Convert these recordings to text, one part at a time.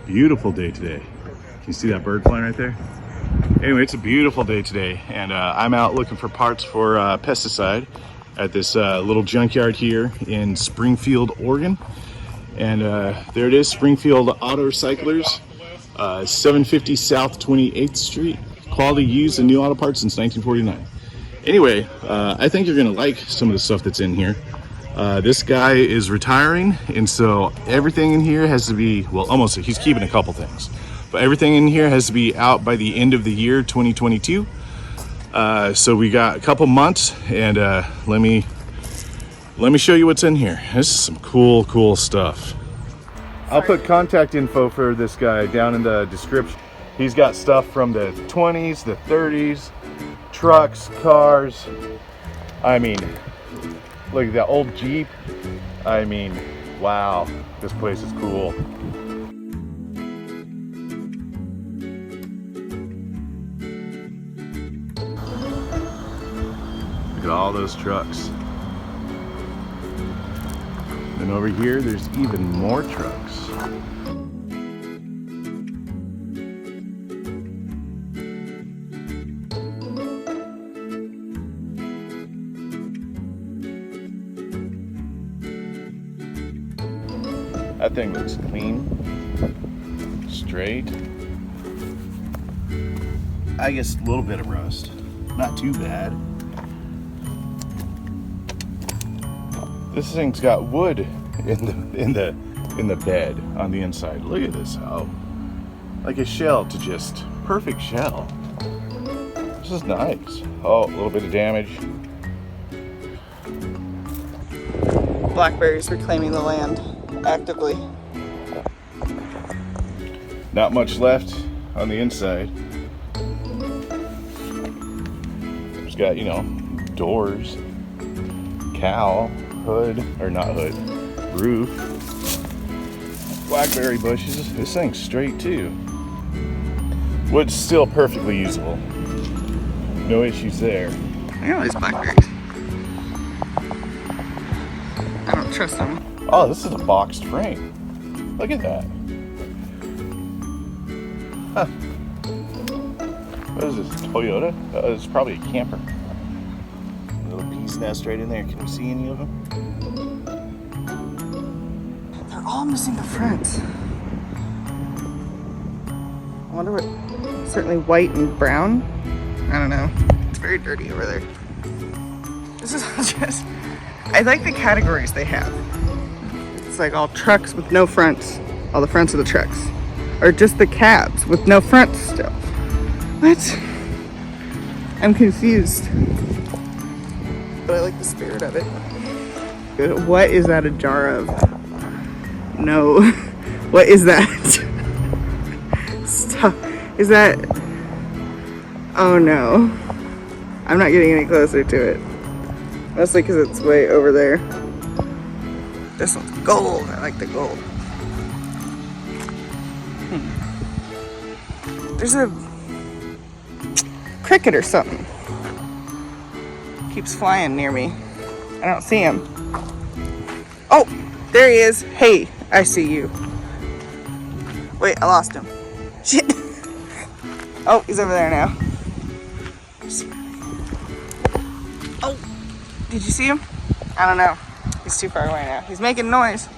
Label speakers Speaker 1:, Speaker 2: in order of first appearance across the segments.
Speaker 1: Beautiful day today. Can you see that bird flying right there? Anyway, it's a beautiful day today, and I'm out looking for parts for pesticide at this little junkyard here in Springfield, Oregon. And there it is, Springfield Auto Recyclers, 750 South 28th Street. Quality used and new auto parts since 1949. Anyway, I think you're gonna like some of the stuff that's in here. This guy is retiring, and so everything in here has to be, well, almost, he's keeping a couple things, but everything in here has to be out by the end of the year 2022. So we got a couple months, and let me show you what's in here. This is some cool stuff. I'll put contact info for this guy down in the description. He's got stuff from the 20s, the 30s, trucks, cars. I mean, look at that old Jeep. I mean, wow, this place is cool. Look at all those trucks. And over here, there's even more trucks. That thing looks clean, straight. I guess a little bit of rust, not too bad. This thing's got wood in the bed on the inside. Look at this, how like a shell to just perfect shell. This is nice. Oh, a little bit of damage.
Speaker 2: Blackberries reclaiming the land actively.
Speaker 1: Not much left on the inside. There's got, you know, doors, cow, hood, or not hood, roof, blackberry bushes. This thing's straight too. Wood's still perfectly usable. No issues there.
Speaker 2: I know these blackberries. I don't trust them.
Speaker 1: Oh, this is a boxed frame. Look at that. Huh. What is this, Toyota? It's probably a camper. A little bee's nest right in there. Can we see any of them?
Speaker 2: They're all missing the front. I wonder what, certainly white and brown. I don't know. It's very dirty over there. This is just, I like the categories they have. It's like all trucks with no fronts, all the fronts of the trucks, or just the cabs with no fronts still. What? I'm confused, but I like the spirit of it. What is that a jar of? No. What is that? Stop. Is that? Oh no. I'm not getting any closer to it. Mostly because it's way over there. This one's gold. I like the gold. There's a cricket or something. Keeps flying near me. I don't see him. Oh, there he is. Hey, I see you. Wait, I lost him. Shit. Oh, he's over there now. Oh, did you see him? I don't know. He's too far away now. He's making noise.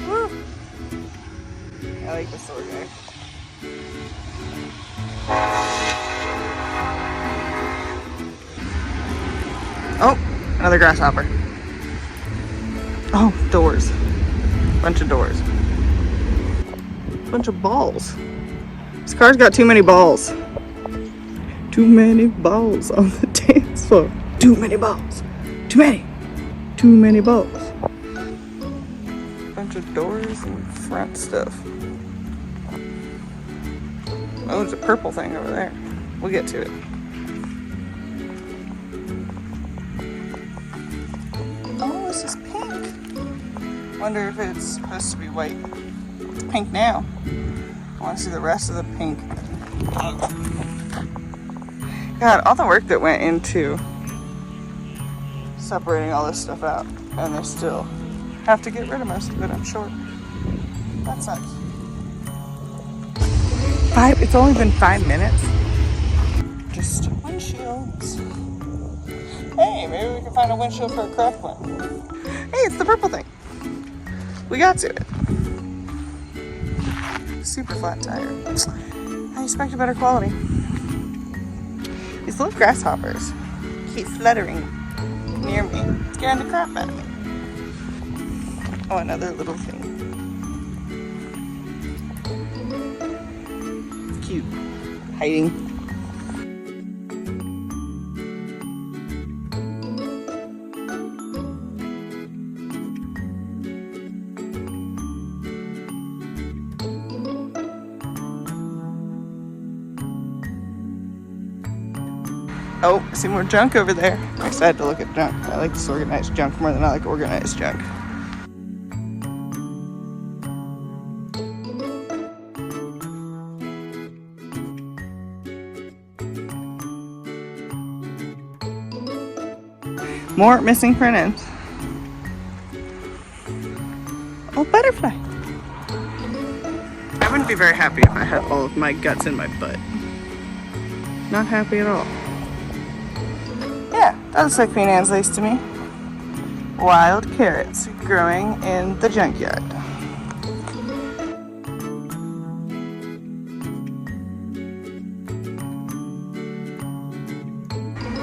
Speaker 2: Woo. I like this little guy. Oh, another grasshopper. Oh, doors. Bunch of doors. Bunch of balls. This car's got too many balls. Too many balls on the dance floor. Too many balls. Too many. Too many balls. Bunch of doors and front stuff. Oh, there's a purple thing over there. We'll get to it. Oh, this is pink. Wonder if it's supposed to be white. It's pink now. I want to see the rest of the pink. God, all the work that went into separating all this stuff out, and they still have to get rid of most of it, I'm sure. That sucks. It's only been 5 minutes. Just windshields. Hey, maybe we can find a windshield for a cracked one. Hey, it's the purple thing. We got to it. Super flat tire. I expected better quality. These little grasshoppers keep fluttering near me, scaring the crap out of me. Oh, another little thing. It's cute. Hiding. Oh, I see more junk over there. I'm excited to look at junk. I like disorganized junk more than I like organized junk. More missing front ends. Oh, butterfly. I wouldn't be very happy if I had all of my guts in my butt. Not happy at all. Yeah, that looks like Queen Anne's lace to me. Wild carrots growing in the junkyard.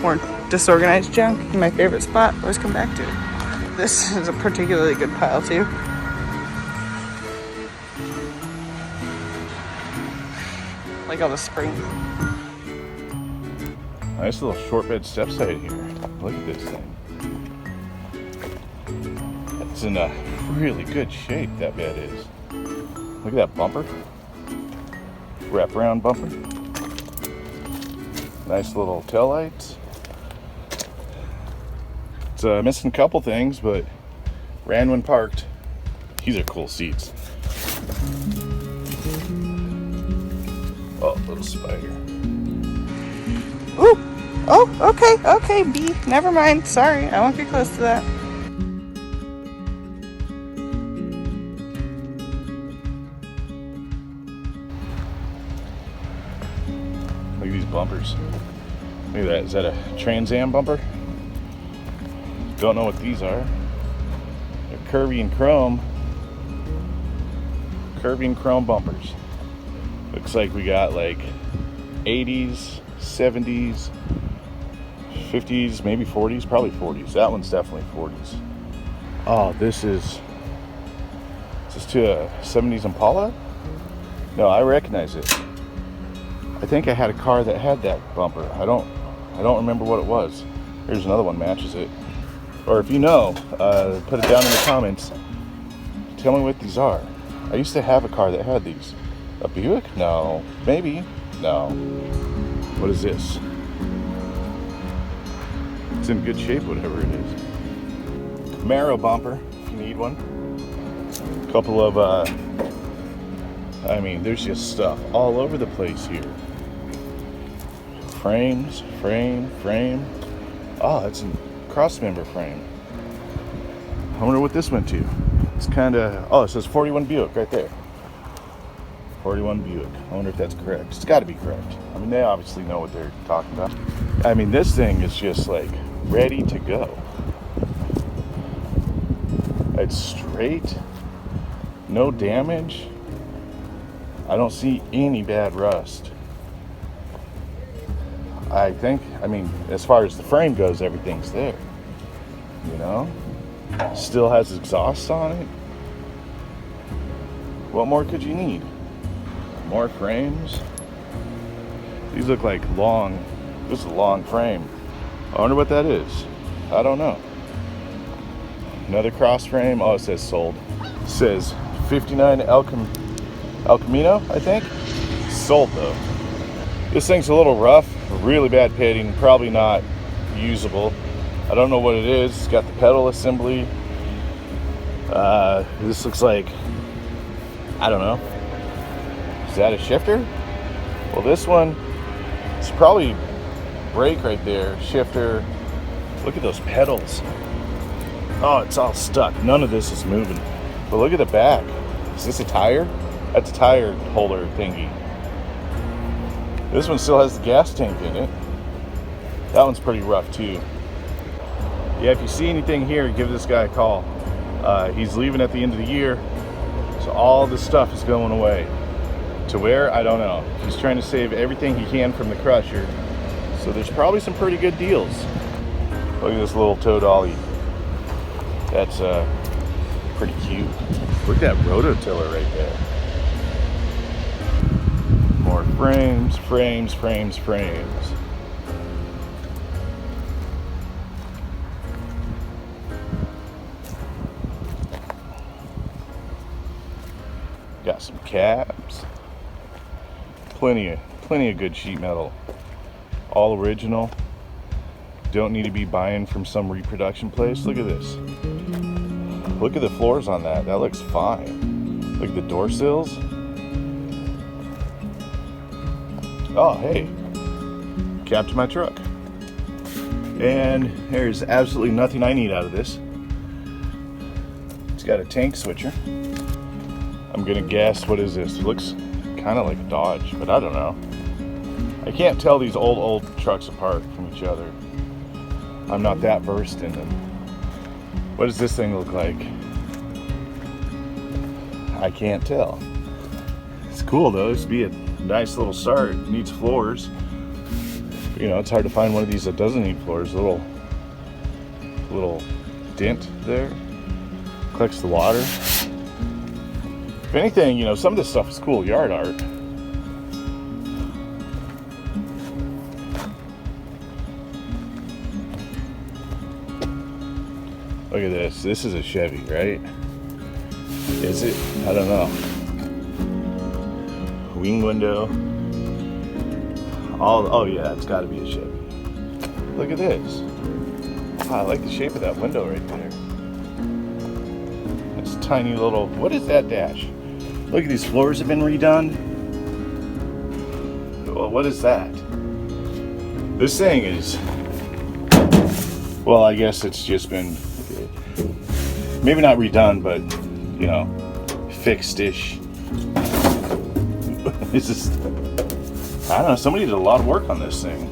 Speaker 2: More disorganized junk. My favorite spot. Always come back to it. This is a particularly good pile too. Like all the springs.
Speaker 1: Nice little short bed step side here. Look at this thing. It's in a really good shape, that bed is. Look at that bumper. Wraparound bumper. Nice little tail lights. It's missing a couple things, but ran when parked. These are cool seats. Oh, little spider.
Speaker 2: Ooh! Oh, okay, B. Never mind. Sorry, I won't get close to that.
Speaker 1: Look at these bumpers. Look at that. Is that a Trans Am bumper? Don't know what these are. They're Kirby and chrome. Kirby and chrome bumpers. Looks like we got like 80s, 70s, 50s, maybe 40s, probably 40s. That one's definitely 40s. Oh, this is to a 70s Impala? No, I recognize it. I think I had a car that had that bumper. I don't remember what it was. Here's another one matches it. Or if you know, put it down in the comments. Tell me what these are. I used to have a car that had these. A Buick? No. Maybe. No. What is this? It's in good shape, whatever it is. MarÄa bumper, if you need one. A couple of, I mean, there's just stuff all over the place here. Frames, frame. Oh, it's a cross-member frame. I wonder what this went to. It's kind of, oh, it says 41 Buick right there. 41 Buick. I wonder if that's correct. It's got to be correct. I mean, they obviously know what they're talking about. I mean, this thing is just like ready to go. It's straight. No damage. I don't see any bad rust. I mean, as far as the frame goes, everything's there. You know? Still has exhaust on it. What more could you need? More frames. These look like long, this is a long frame. I wonder what that is. I don't know. Another cross frame. Oh, it says sold. It says 59 El Camino, I think. Sold though. This thing's a little rough, really bad pitting, probably not usable. I don't know what it is. It's got the pedal assembly. This looks like, I don't know. Is that a shifter? Well, this one, it's probably brake right there, shifter. Look at those pedals. Oh, it's all stuck. None of this is moving. But look at the back. Is this a tire? That's a tire holder thingy. This one still has the gas tank in it. That one's pretty rough too. Yeah, if you see anything here, give this guy a call. He's leaving at the end of the year, so all this stuff is going away. To where? I don't know. He's trying to save everything he can from the crusher, so there's probably some pretty good deals. Look at this little tow dolly. That's pretty cute. Look at that rototiller right there. More frames, frames, frames, frames. Got some cabs. Plenty of good sheet metal. All original. Don't need to be buying from some reproduction place. Look at this. Look at the floors on that. That looks fine. Look at the door sills. Oh, hey. Cab to my truck. And there's absolutely nothing I need out of this. It's got a tank switcher. I'm gonna guess, what is this? It looks kind of like a Dodge, but I don't know. I can't tell these old trucks apart from each other. I'm not that versed in them. What does this thing look like? I can't tell. It's cool though. This would be a nice little start. It needs floors. But, you know, it's hard to find one of these that doesn't need floors. Little dent there. Collects the water. If anything, you know, some of this stuff is cool yard art. Look at this. This is a Chevy, right? Is it? I don't know. Wing window. Oh yeah, it's got to be a Chevy. Look at this. Oh, I like the shape of that window right there. It's tiny little. What is that dash? Look at these floors have been redone. Well, what is that? This thing is. Well, I guess it's just been. Maybe not redone, but, you know, fixed-ish. It's just, I don't know, somebody did a lot of work on this thing.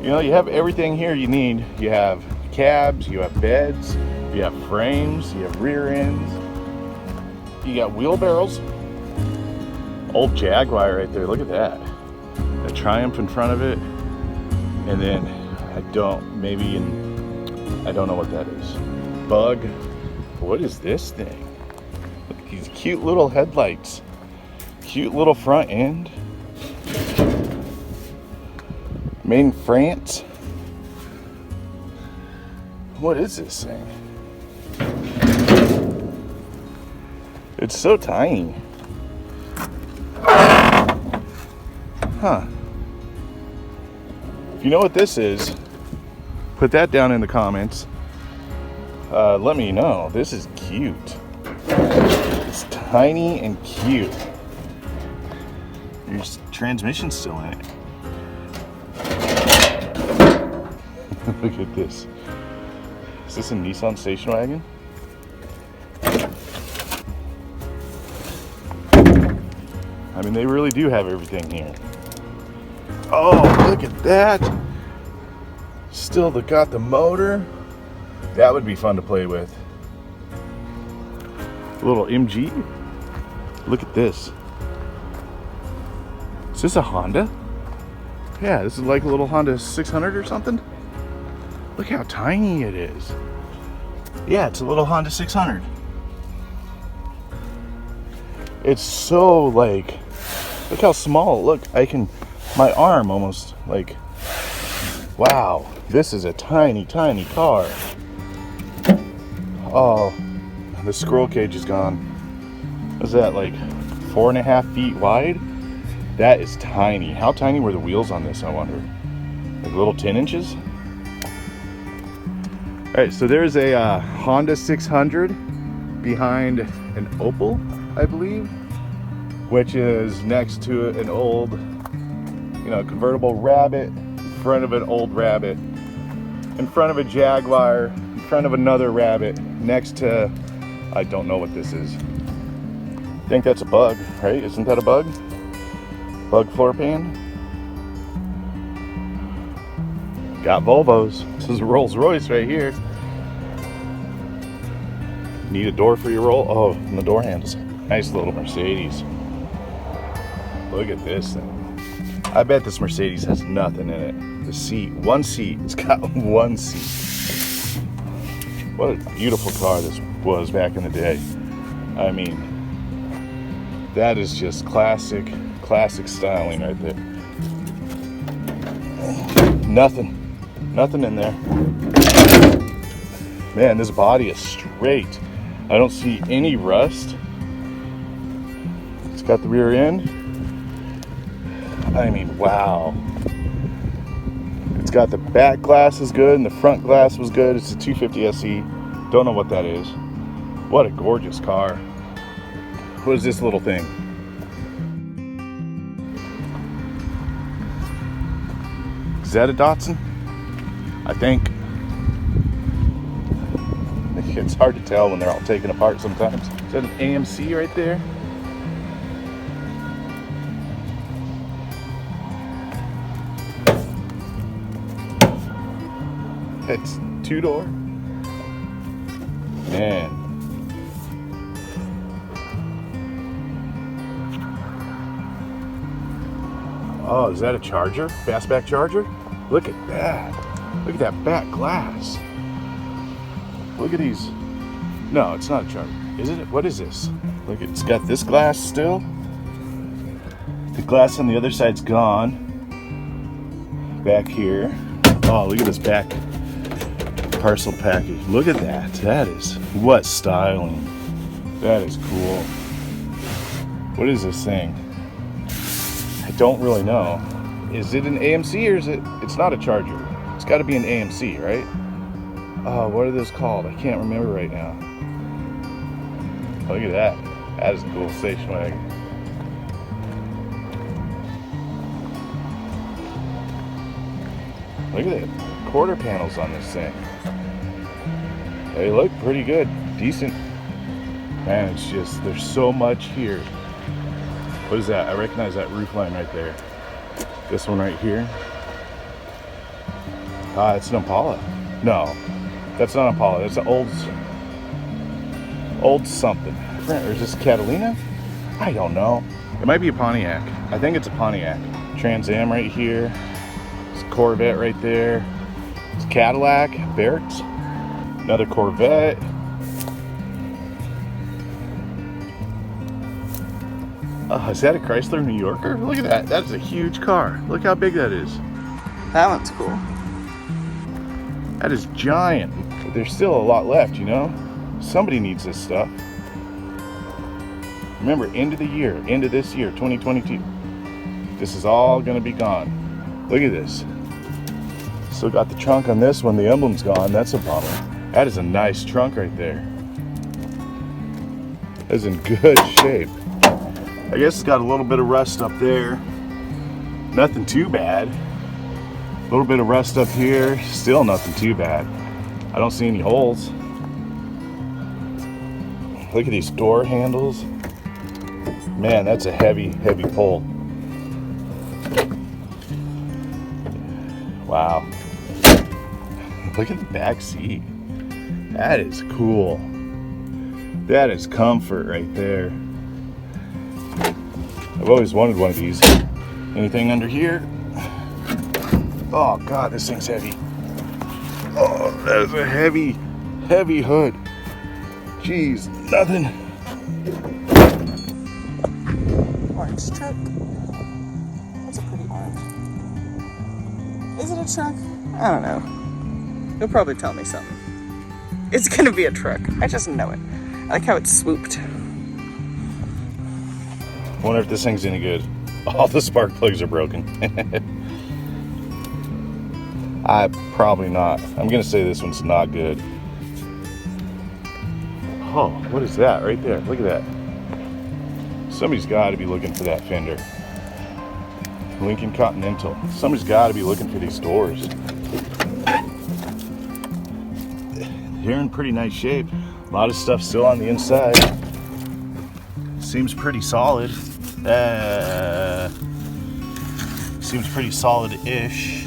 Speaker 1: You know, you have everything here you need. You have cabs, you have beds, you have frames, you have rear ends. You got wheelbarrows. Old Jaguar right there, look at that. A Triumph in front of it. And then, I don't know what that is. Bug. What is this thing? Look at these cute little headlights. Cute little front end. Made in France. What is this thing? It's so tiny. Huh. If you know what this is, put that down in the comments. Let me know. This is cute. It's tiny and cute. Your transmission's still in it. Look at this. Is this a Nissan station wagon? I mean, they really do have everything here. Oh, look at that. Still got the motor. That would be fun to play with. A little MG. Look at this. Is this a Honda? Yeah, this is like a little Honda 600 or something. Look how tiny it is. Yeah, it's a little Honda 600. It's so like, look how small. Look, my arm almost like, wow, this is a tiny, tiny car. Oh, the squirrel cage is gone. Is that like 4.5 feet wide? That is tiny. How tiny were the wheels on this, I wonder? Like little 10 inches? All right, so there's a Honda 600 behind an Opel, I believe, which is next to an old, you know, convertible Rabbit, in front of an old Rabbit, in front of a Jaguar, in front of another rabbit next to, I don't know what this is. I think that's a bug, right? Isn't that a bug? Bug floor pan. Got Volvos. This is a Rolls Royce right here. Need a door for your roll? Oh, and the door handles. Nice little Mercedes. Look at this thing. I bet this Mercedes has nothing in it. The seat, one seat. It's got one seat. What a beautiful car this was back in the day. I mean, that is just classic styling right there. Nothing in there. Man, this body is straight. I don't see any rust. It's got the rear end. I mean, wow. It's got the back glass is good and the front glass was good. It's a 250 SE. Don't know what that is. What a gorgeous car. What is this little thing? Is that a Datsun? I think. It's hard to tell when they're all taken apart sometimes. Is that an AMC right there? It's two-door. Man. Oh, is that a charger? Fastback charger? Look at that. Look at that back glass. Look at these. No, it's not a charger. Is it? What is this? Look, it's got this glass still. The glass on the other side's gone. Back here. Oh, look at this back parcel package. Look at that. That is, what styling. That is cool. What is this thing? I don't really know. Is it an AMC or is it? It's not a charger. It's got to be an AMC, right? Oh, what are those called? I can't remember right now. Look at that. That is a cool station wagon. Look at the quarter panels on this thing. They look pretty good. Decent. Man, it's just, there's so much here. What is that? I recognize that roof line right there. This one right here. Ah, it's an Impala. No, that's not Impala. That's an old something. Or is this Catalina? I don't know. It might be a Pontiac. I think it's a Pontiac. Trans Am right here. It's a Corvette right there. It's a Cadillac, Barrett's. Another Corvette. Is that a Chrysler New Yorker? Look at that. That's a huge car. Look how big that is.
Speaker 2: That one's cool.
Speaker 1: That is giant. But there's still a lot left, you know? Somebody needs this stuff. Remember, end of the year, end of this year, 2022. This is all gonna be gone. Look at this. Still got the trunk on this one. The emblem's gone. That's a bummer. That is a nice trunk right there. That's in good shape. I guess it's got a little bit of rust up there. Nothing too bad. A little bit of rust up here. Still nothing too bad. I don't see any holes. Look at these door handles. Man, that's a heavy pull. Wow. Look at the back seat. That is cool. That is comfort right there. I've always wanted one of these. Anything under here? Oh God, this thing's heavy. Oh, that is a heavy hood. Jeez, nothing.
Speaker 2: Orange truck. That's a pretty orange. Is it a truck? I don't know. You'll probably tell me something. It's gonna be a truck. I just know it. I like how it's swooped.
Speaker 1: Wonder if this thing's any good. All the spark plugs are broken. Probably not. I'm gonna say this one's not good. Oh, what is that right there? Look at that. Somebody's got to be looking for that fender. Lincoln Continental. Somebody's got to be looking for these doors. They're in pretty nice shape. A lot of stuff still on the inside. Seems pretty solid. Seems pretty solid-ish.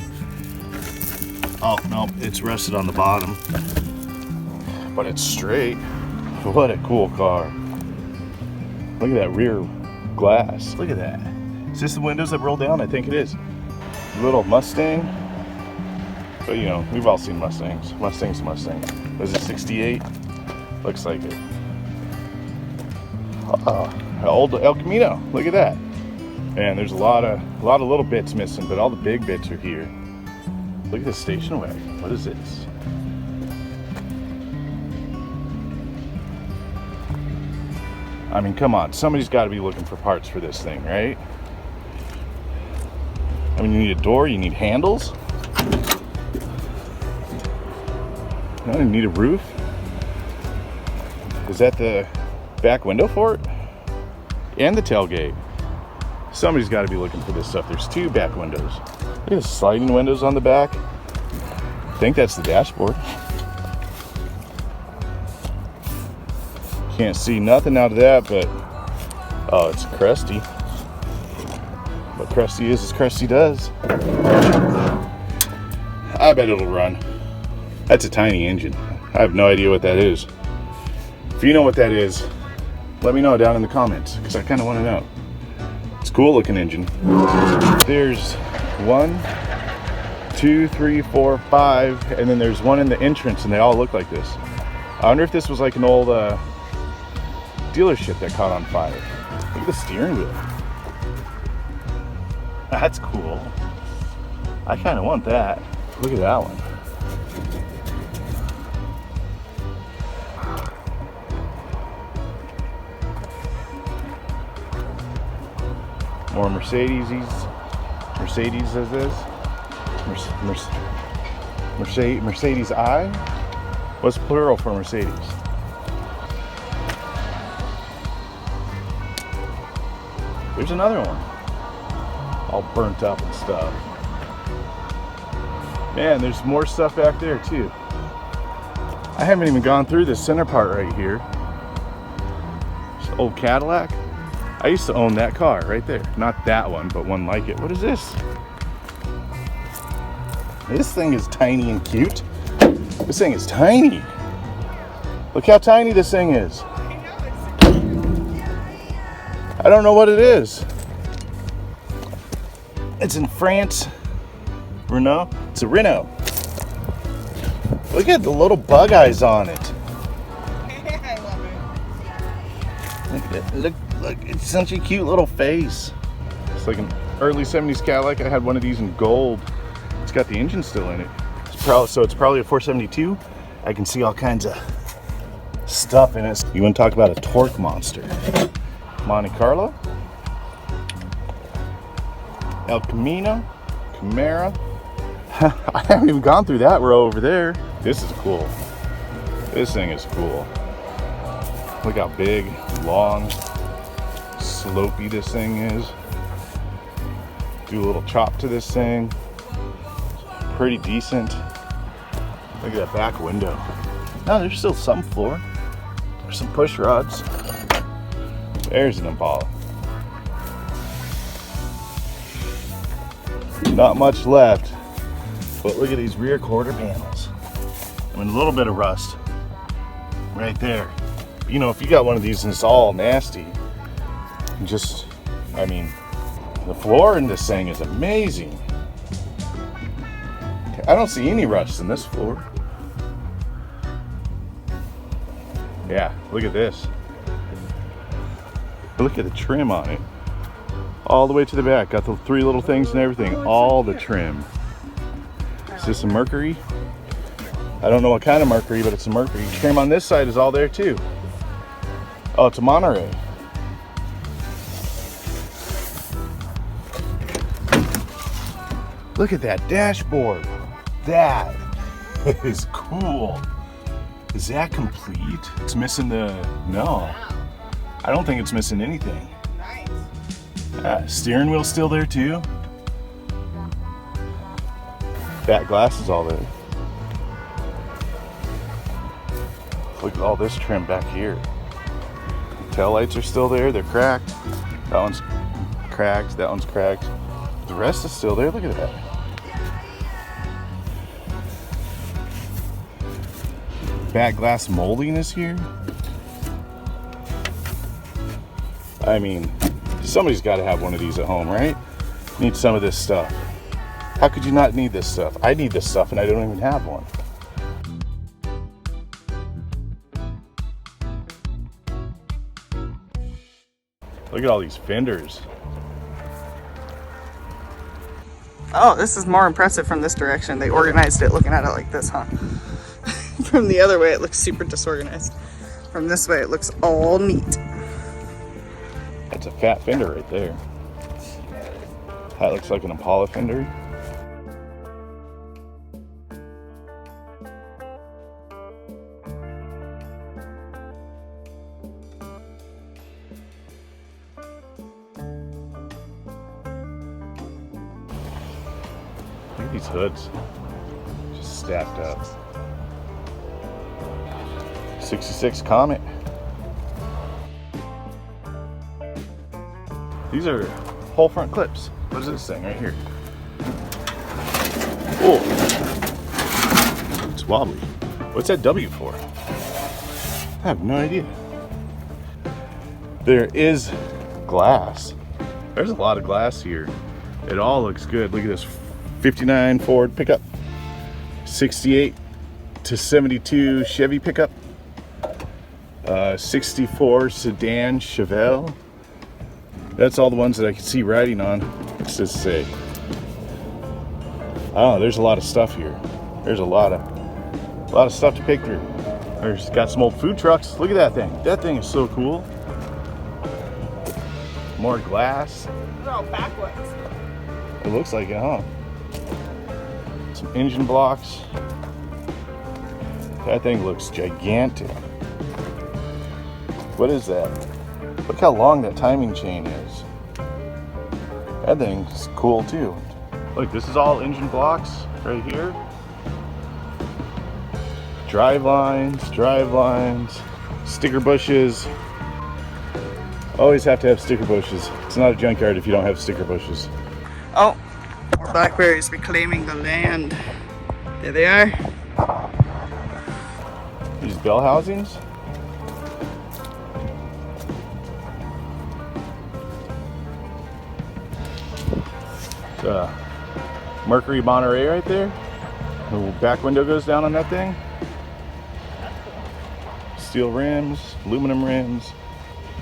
Speaker 1: Oh, no, it's rested on the bottom. But it's straight. What a cool car. Look at that rear glass. Look at that. Is this the windows that roll down? I think it is. Little Mustang. But you know, we've all seen Mustangs. Mustang's a Mustang. Was it 68? Looks like it. Old El Camino. Look at that. Man, there's a lot of little bits missing, but all the big bits are here. Look at this station wagon. What is this? I mean, come on. Somebody's got to be looking for parts for this thing, right? I mean, you need a door. You need handles. You need a roof. Is that the back window for it? And the tailgate. Somebody's got to be looking for this stuff. There's 2 back windows. Look at the sliding windows on the back. I think that's the dashboard. Can't see nothing out of that, but oh, it's crusty. What crusty is as crusty does. I bet it'll run. That's a tiny engine. I have no idea what that is. If you know what that is, let me know down in the comments, because I kind of want to know. It's a cool looking engine. There's 1, 2, 3, 4, 5, and then there's one in the entrance, and they all look like this. I wonder if this was like an old dealership that caught on fire. Look at the steering wheel. That's cool. I kind of want that. Look at that one. More Mercedes as this. Mercedes I? What's plural for Mercedes? There's another one. All burnt up and stuff. Man, there's more stuff back there too. I haven't even gone through the center part right here. This old Cadillac. I used to own that car right there. Not that one, but one like it. What is this? This thing is tiny and cute. This thing is tiny. Look how tiny this thing is. I don't know what it is. It's in France. Renault. It's a Renault. Look at the little bug eyes on it.
Speaker 2: I love it.
Speaker 1: Look at it. Look, it's such a cute little face. It's like an early 70s Cadillac. I had one of these in gold. It's got the engine still in it. So it's probably a 472. I can see all kinds of stuff in it. You want to talk about a torque monster? Monte Carlo, El Camino, MarÃa. I haven't even gone through that row over there. This is cool. This thing is cool. Look how big, long, slopey this thing is. Do a little chop to this thing. Pretty decent. Look at that back window. No, there's still some floor. There's some push rods. There's an Impala. Not much left, but look at these rear quarter panels. I mean, a little bit of rust right there. You know, if you got one of these and it's all nasty, just, I mean, the floor in this thing is amazing. I don't see any rust in this floor. Yeah, look at this. Look at the trim on it. All the way to the back. Got the 3 little things and everything. All the trim. Is this a Mercury? I don't know what kind of Mercury, but it's a Mercury. Trim on this side is all there too. Oh, it's a MarÃa. Look at that dashboard. That is cool. Is that complete? It's missing the, no. I don't think it's missing anything. Nice. Steering wheel still there too. Back glass is all there. Look at all this trim back here. Tail lights are still there. They're cracked. That one's cracked. That one's cracked. The rest is still there. Look at that. Back glass molding is here. I mean, somebody's got to have one of these at home, right? Need some of this stuff. How could you not need this stuff? I need this stuff and I don't even have one. Look at all these fenders.
Speaker 2: Oh, this is more impressive from this direction. They organized it looking at it like this, huh? From the other way, it looks super disorganized. From this way, it looks all neat.
Speaker 1: That's a fat fender right there. That looks like an Impala fender. Look at these hoods, just stacked up. 66 Comet. These are whole front clips. What is this thing right here? Oh, it's wobbly. What's that W for? I have no idea. There is glass. There's a lot of glass here. It all looks good. Look at this 59 Ford pickup, 68 to 72 Chevy pickup, 64 sedan Chevelle. That's all the ones that I can see riding on. What's this say? I don't know, there's a lot of stuff here. There's a lot of stuff to pick through. There's got some old food trucks. Look at that thing. That thing is so cool. More glass.
Speaker 2: They're all backwards.
Speaker 1: It looks like it, huh? Some engine blocks. That thing looks gigantic. What is that? Look how long that timing chain is. That thing's cool too. Look, this is all engine blocks right here. Drive lines, sticker bushes. Always have to have sticker bushes. It's not a junkyard if you don't have sticker bushes.
Speaker 2: Oh, more blackberries reclaiming the land. There they are.
Speaker 1: These bell housings. Mercury MarÄa right there. The back window goes down on that thing. Steel rims, aluminum rims,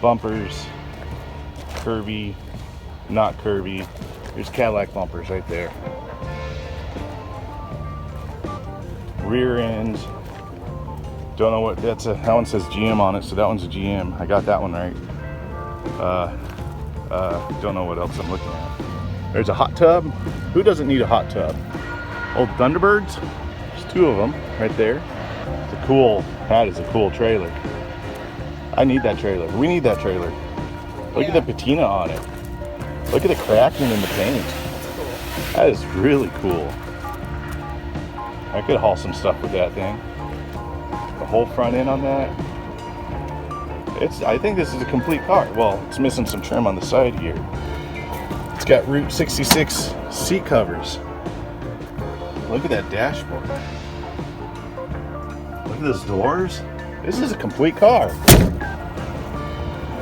Speaker 1: bumpers, curvy, not curvy. There's Cadillac bumpers right there. Rear ends. Don't know what that's a. That one says GM on it, so that one's a GM. I got that one right. Don't know what else I'm looking at. There's a hot tub. Who doesn't need a hot tub? Old Thunderbirds. There's two of them right there. It's a cool. That is a cool trailer. I need that trailer. We need that trailer. Look at the patina on it. Look at the cracking in the paint. That is really cool. I could haul some stuff with that thing. The whole front end on that. I think this is a complete car. Well, it's missing some trim on the side here. It's got Route 66 seat covers. Look at that dashboard. Look at those doors. This is a complete car.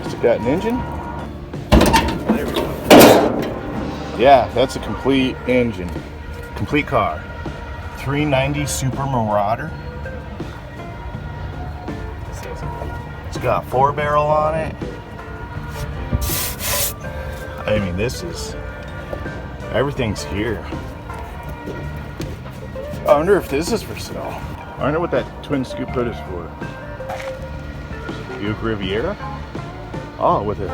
Speaker 1: It's got an engine. There we go. Yeah, that's a complete engine. Complete car. 390 Super Marauder. It's got a 4-barrel on it. I mean, everything's here. I wonder if this is for sale. I wonder what that twin scoop hood is for. Buick Riviera? Oh, with a,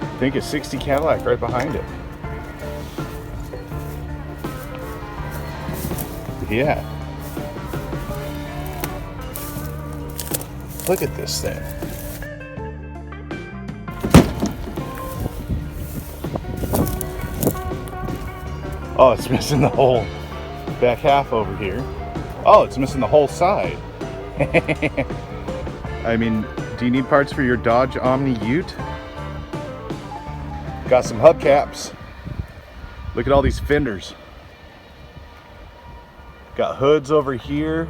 Speaker 1: I think a 60 Cadillac right behind it. Yeah. Look at this thing. Oh, it's missing the whole back half over here. Oh, it's missing the whole side. I mean, do you need parts for your Dodge Omni Ute? Got some hubcaps. Look at all these fenders. Got hoods over here.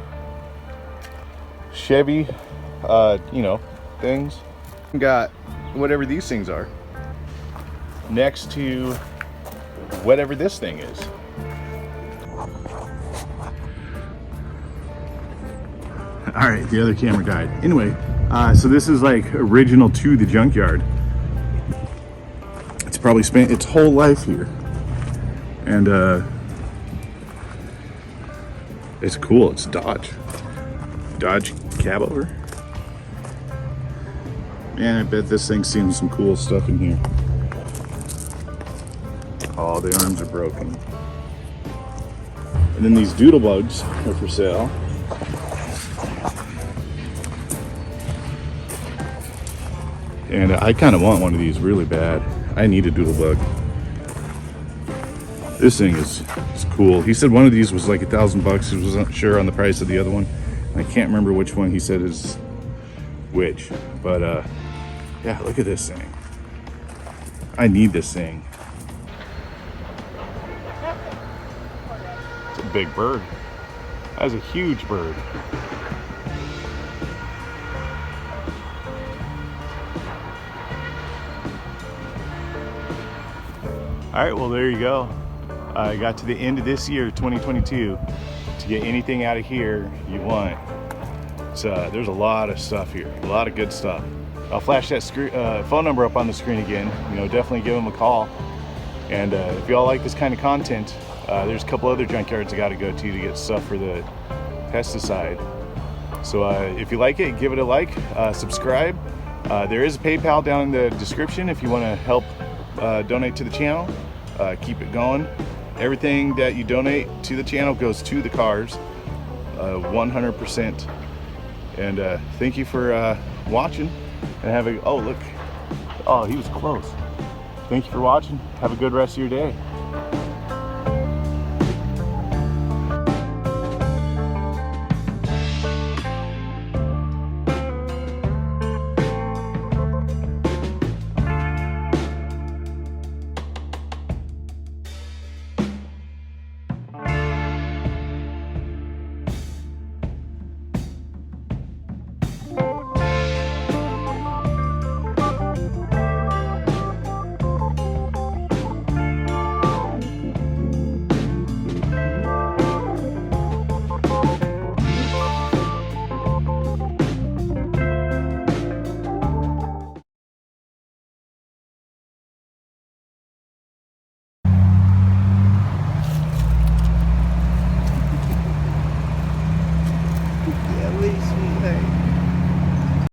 Speaker 1: Chevy, you know, things. Got whatever these things are next to whatever this thing is. All right, the other camera died. Anyway, so this is like original to the junkyard. It's probably spent its whole life here. And it's cool, it's Dodge cab over. Man, I bet this thing's seen some cool stuff in here. Oh, the arms are broken. And then these doodle bugs are for sale. And I kind of want one of these really bad. I need a doodle bug. This thing is cool. He said one of these was like $1,000. He wasn't sure on the price of the other one. I can't remember which one he said is which. But yeah, look at this thing. I need this thing. It's a big bird. That's a huge bird. All right, well, there you go. I got to the end of this year, 2022. To get anything out of here you want, there's a lot of stuff here, a lot of good stuff. I'll flash that phone number up on the screen again. You know, definitely give them a call. And if y'all like this kind of content, there's a couple other junkyards I got to go to get stuff for the pesticide. So if you like it, give it a like, subscribe. There is a PayPal down in the description if you want to help donate to the channel. Keep it going. Everything that you donate to the channel goes to the cars, 100%. And thank you for watching. And have a, oh look, oh he was close. Thank you for watching. Have a good rest of your day.
Speaker 2: Yeah, what do you see there?